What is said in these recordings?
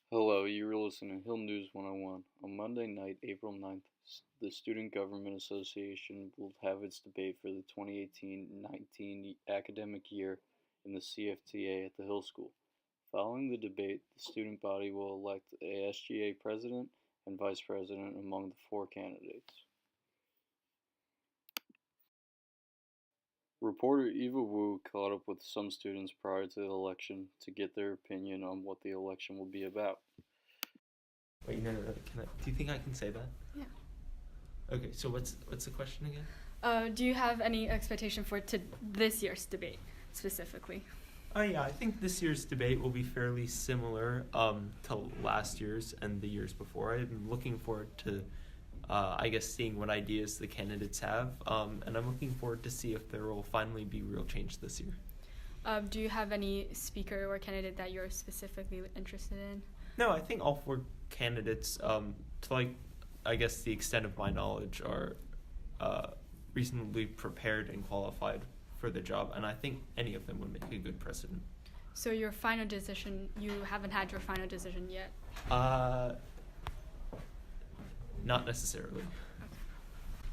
Hello, you're listening to Hill News 101. On Monday night, April 9th, the Student Government Association will have its debate for the 2018-19 academic year in the CFTA at the Hill School. Following the debate, the student body will elect a SGA president and vice president among the four candidates. Reporter Eva Wu caught up with some students prior to the election to get their opinion on what the election will be about. Wait, no. Do you think I can say that? Yeah. Okay, so what's the question again? Do you have any expectation for this year's debate specifically? Oh yeah, I think this year's debate will be fairly similar to last year's and the years before. I'm looking forward to, seeing what ideas the candidates have, and I'm looking forward to see if there will finally be real change this year. Do you have any speaker or candidate that you're specifically interested in? No, I think all four candidates, to the extent of my knowledge, are reasonably prepared and qualified for the job, and I think any of them would make a good president. So your final decision, you haven't had your final decision yet? Not necessarily.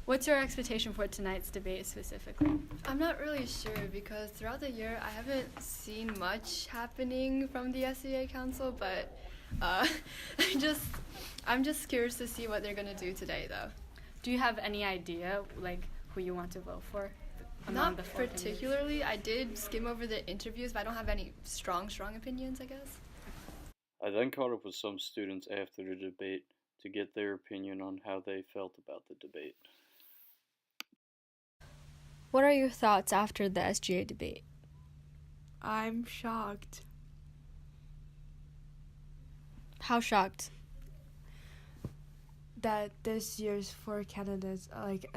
What's your expectation for tonight's debate specifically? I'm not really sure because throughout the year I haven't seen much happening from the SEA Council, but I'm just curious to see what they're gonna do today, though. Do you have any idea, who you want to vote for? Not particularly. I did skim over the interviews, but I don't have any strong opinions, I guess. I then caught up with some students after the debate to get their opinion on how they felt about the debate. What are your thoughts after the SGA debate? I'm shocked. How shocked? That this year's four candidates,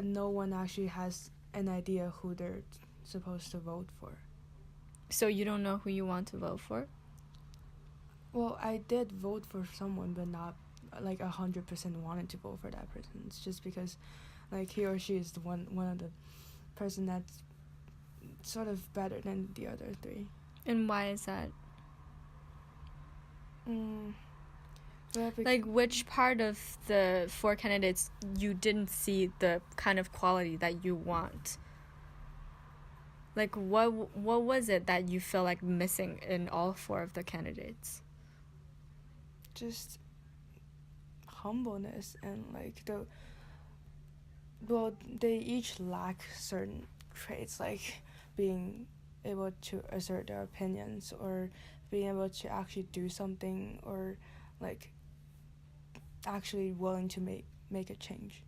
no one actually has an idea who they're supposed to vote for. So you don't know who you want to vote for? Well, I did vote for someone, but not 100% wanted to vote for that person. It's just because he or she is the one of the person that's sort of better than the other three. And why is that? Which part of the four candidates you didn't see the kind of quality that you want? What was it that you feel like missing in all four of the candidates? Just humbleness and they each lack certain traits, like being able to assert their opinions or being able to actually do something or actually willing to make a change.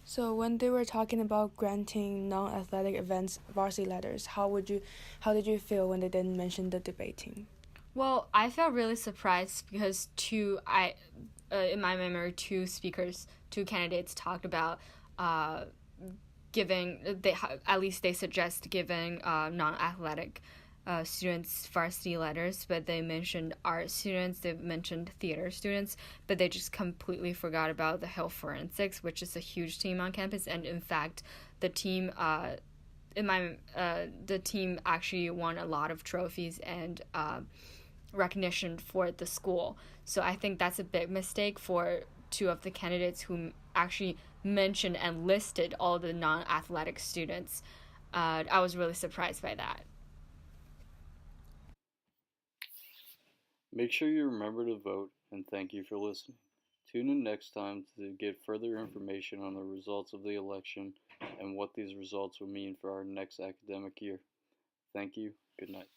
So when they were talking about granting non-athletic events varsity letters, how did you feel when they didn't mention the debate team? Well, I felt really surprised because in my memory, two candidates talked about they suggest giving non-athletic students varsity letters, but they mentioned art students, they mentioned theater students, but they just completely forgot about the Hill Forensics, which is a huge team on campus, and in fact, the team the team actually won a lot of trophies and recognition for the school. So I think that's a big mistake for two of the candidates who actually mentioned and listed all the non-athletic students. I was really surprised by that. Make sure you remember to vote, and thank you for listening. Tune in next time to get further information on the results of the election and what these results will mean for our next academic year. Thank you. Good night.